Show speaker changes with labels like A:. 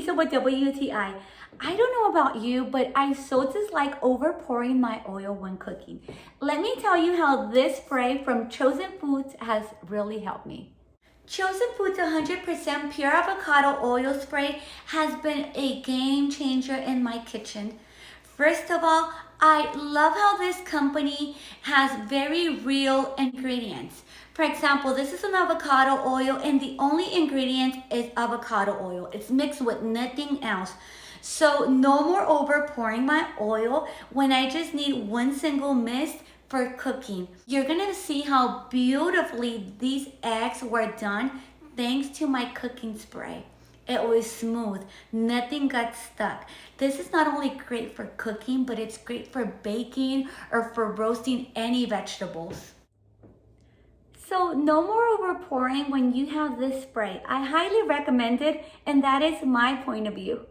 A: Lisa with WTI. I don't know about you, but I so dislike overpouring my oil when cooking. Let me tell you how this spray from Chosen Foods has really helped me. Chosen Foods 100% pure avocado oil spray has been a game changer in my kitchen. First of all, I love how this company has very real ingredients. For example, this is an avocado oil and the only ingredient is avocado oil. It's mixed with nothing else. So no more overpouring my oil when I just need one single mist for cooking. You're gonna see how beautifully these eggs were done thanks to my cooking spray. It was smooth, nothing got stuck. This is not only great for cooking, but it's great for baking or for roasting any vegetables. So no more overpouring when you have this spray. I highly recommend it, and that is my point of view.